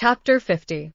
Chapter 50.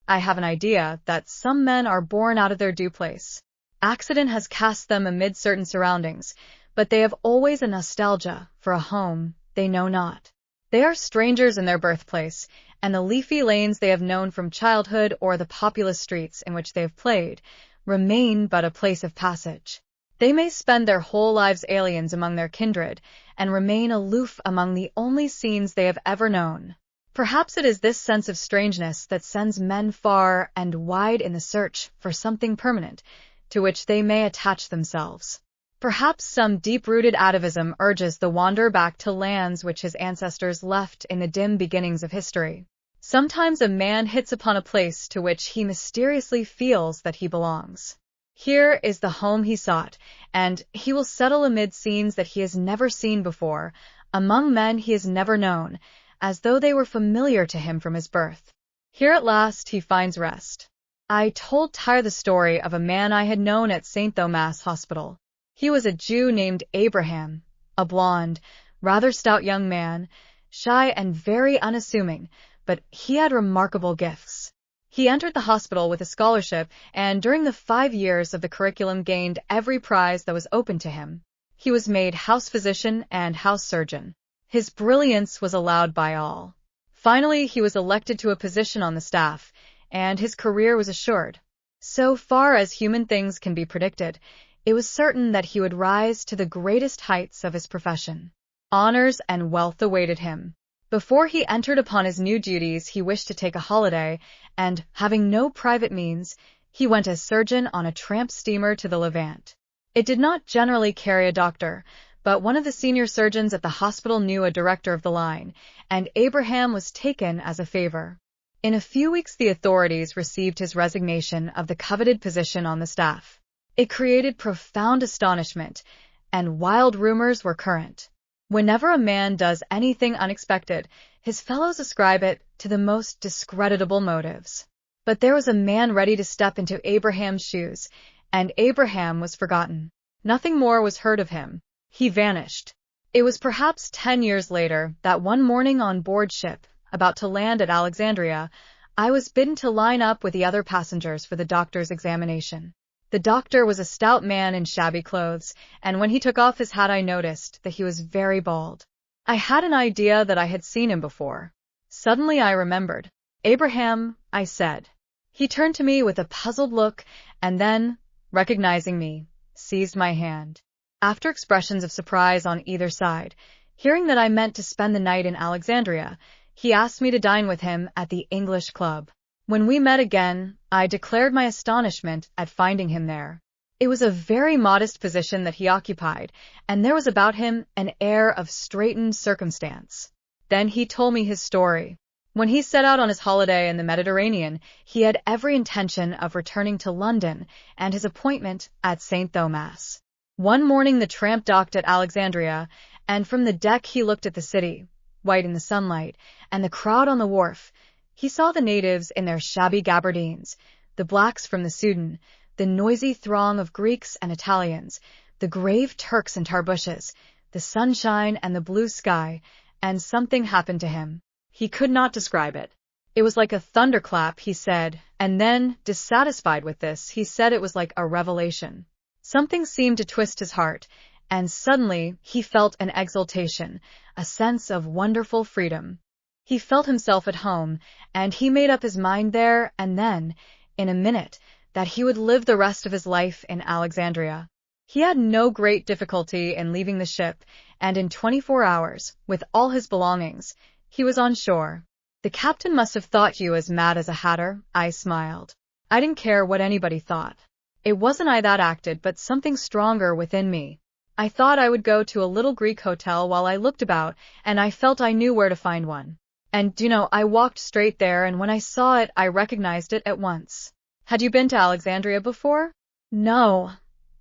I have an idea that some men are born out of their due place. Accident has cast them amid certain surroundings, but they have always a nostalgia for a home they know not. They are strangers in their birthplace, and the leafy lanes they have known from childhood or the populous streets in which they have played remain but a place of passage. They may spend their whole lives aliens among their kindred, and remain aloof among the only scenes they have ever known. Perhaps it is this sense of strangeness that sends men far and wide in the search for something permanent, to which they may attach themselves. Perhaps some deep-rooted atavism urges the wanderer back to lands which his ancestors left in the dim beginnings of history. Sometimes a man hits upon a place to which he mysteriously feels that he belongs. Here is the home he sought, and he will settle amid scenes that he has never seen before, among men he has never known, as though they were familiar to him from his birth. Here at last he finds rest. I told Tyre the story of a man I had known at St. Thomas Hospital. He was a Jew named Abraham, a blond, rather stout young man, shy and very unassuming, but he had remarkable gifts. He entered the hospital with a scholarship, and during the 5 years of the curriculum gained every prize that was open to him. He was made house physician and house surgeon. His brilliance was allowed by all. Finally, he was elected to a position on the staff, and his career was assured. So far as human things can be predicted, it was certain that he would rise to the greatest heights of his profession. Honors and wealth awaited him. Before he entered upon his new duties, he wished to take a holiday, and, having no private means, he went as surgeon on a tramp steamer to the Levant. It did not generally carry a doctor, but one of the senior surgeons at the hospital knew a director of the line, and Abraham was taken as a favor. In a few weeks the authorities received his resignation of the coveted position on the staff. It created profound astonishment, and wild rumors were current. Whenever a man does anything unexpected, his fellows ascribe it to the most discreditable motives. But there was a man ready to step into Abraham's shoes, and Abraham was forgotten. Nothing more was heard of him. He vanished. It was perhaps 10 years later that one morning on board ship, about to land at Alexandria, I was bidden to line up with the other passengers for the doctor's examination. The doctor was a stout man in shabby clothes, and when he took off his hat I noticed that he was very bald. I had an idea that I had seen him before. Suddenly I remembered. "Abraham," I said. He turned to me with a puzzled look, and then, recognizing me, seized my hand. After expressions of surprise on either side, hearing that I meant to spend the night in Alexandria, he asked me to dine with him at the English Club. When we met again, I declared my astonishment at finding him there. It was a very modest position that he occupied, and there was about him an air of straitened circumstance. Then he told me his story. When he set out on his holiday in the Mediterranean, he had every intention of returning to London and his appointment at St. Thomas. One morning the tramp docked at Alexandria, and from the deck he looked at the city, white in the sunlight, and the crowd on the wharf. He saw the natives in their shabby gabardines, the blacks from the Sudan, the noisy throng of Greeks and Italians, the grave Turks and Tarbushes, the sunshine and the blue sky, and something happened to him. He could not describe it. It was like a thunderclap, he said, and then, dissatisfied with this, he said it was like a revelation. Something seemed to twist his heart, and suddenly he felt an exultation, a sense of wonderful freedom. He felt himself at home, and he made up his mind there and then, in a minute, that he would live the rest of his life in Alexandria. He had no great difficulty in leaving the ship, and in 24 hours, with all his belongings, he was on shore. The captain must have thought you as mad as a hatter, I smiled. I didn't care what anybody thought. It wasn't I that acted, but something stronger within me. I thought I would go to a little Greek hotel while I looked about, and I felt I knew where to find one. And, I walked straight there, and when I saw it, I recognized it at once. Had you been to Alexandria before? No.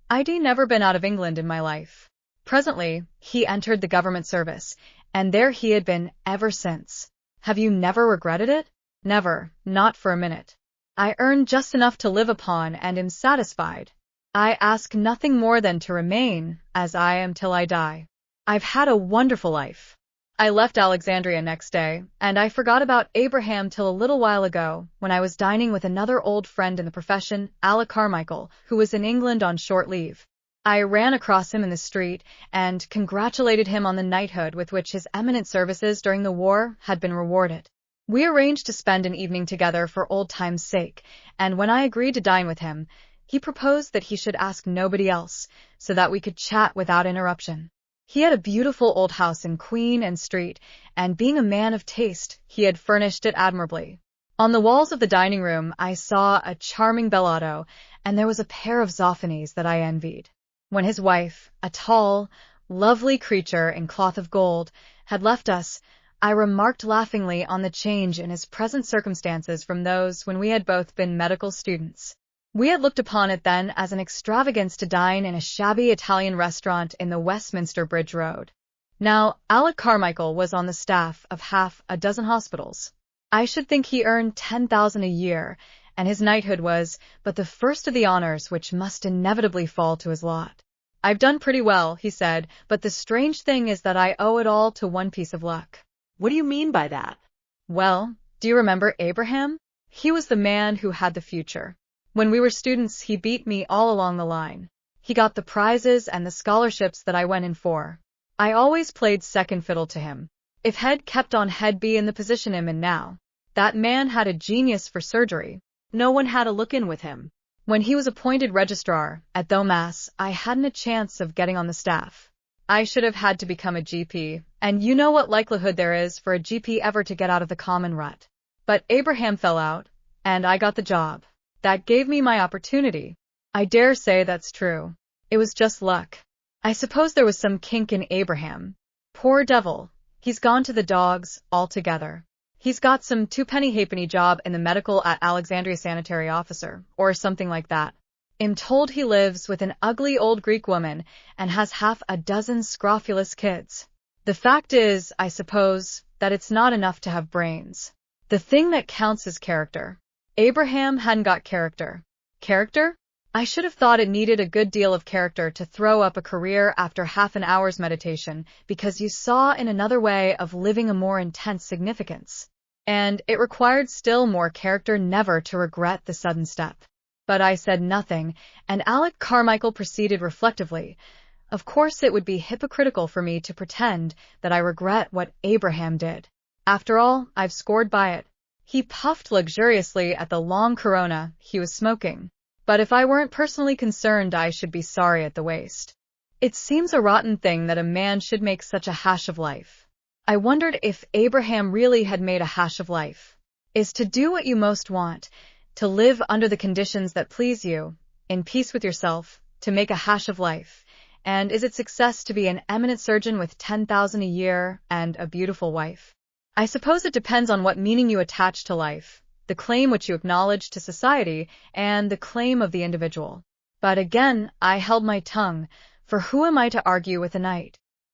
I'd never been out of England in my life. Presently, he entered the government service, and there he had been ever since. Have you never regretted it? Never, not for a minute. I earn just enough to live upon and am satisfied. I ask nothing more than to remain as I am till I die. I've had a wonderful life. I left Alexandria next day, and I forgot about Abraham till a little while ago, when I was dining with another old friend in the profession, Alec Carmichael, who was in England on short leave. I ran across him in the street and congratulated him on the knighthood with which his eminent services during the war had been rewarded. We arranged to spend an evening together for old time's sake, and when I agreed to dine with him, he proposed that he should ask nobody else, so that we could chat without interruption. He had a beautiful old house in Queen Anne Street, and being a man of taste, he had furnished it admirably. On the walls of the dining room I saw a charming bellotto, and there was a pair of Zoffanies that I envied. When his wife, a tall, lovely creature in cloth of gold, had left us, I remarked laughingly on the change in his present circumstances from those when we had both been medical students. We had looked upon it then as an extravagance to dine in a shabby Italian restaurant in the Westminster Bridge Road. Now, Alec Carmichael was on the staff of half a dozen hospitals. I should think he earned 10,000 a year, and his knighthood was but the first of the honors which must inevitably fall to his lot. I've done pretty well, he said, but the strange thing is that I owe it all to one piece of luck. What do you mean by that? Well, do you remember Abraham? He was the man who had the future. When we were students, he beat me all along the line. He got the prizes and the scholarships that I went in for. I always played second fiddle to him. If he'd kept on, he'd be in the position I'm in now. That man had a genius for surgery. No one had a look in with him. When he was appointed registrar at Thomas, I hadn't a chance of getting on the staff. I should have had to become a GP, and you know what likelihood there is for a GP ever to get out of the common rut. But Abraham fell out, and I got the job. That gave me my opportunity. I dare say that's true. It was just luck. I suppose there was some kink in Abraham. Poor devil, he's gone to the dogs altogether. He's got some twopenny halfpenny job in the medical at Alexandria sanitary officer, or something like that. I'm told he lives with an ugly old Greek woman and has half a dozen scrofulous kids. The fact is, I suppose, that it's not enough to have brains. The thing that counts is character. Abraham hadn't got character. Character? I should have thought it needed a good deal of character to throw up a career after half an hour's meditation, because you saw in another way of living a more intense significance. And it required still more character never to regret the sudden step. But I said nothing, and Alec Carmichael proceeded reflectively. Of course it would be hypocritical for me to pretend that I regret what Abraham did. After all, I've scored by it. He puffed luxuriously at the long Corona he was smoking. But if I weren't personally concerned, I should be sorry at the waste. It seems a rotten thing that a man should make such a hash of life. I wondered if Abraham really had made a hash of life. Is to do what you most want, to live under the conditions that please you, in peace with yourself, to make a hash of life. And is it success to be an eminent surgeon with 10,000 a year and a beautiful wife? I suppose it depends on what meaning you attach to life, the claim which you acknowledge to society, and the claim of the individual. But again, I held my tongue, for who am I to argue with a knight?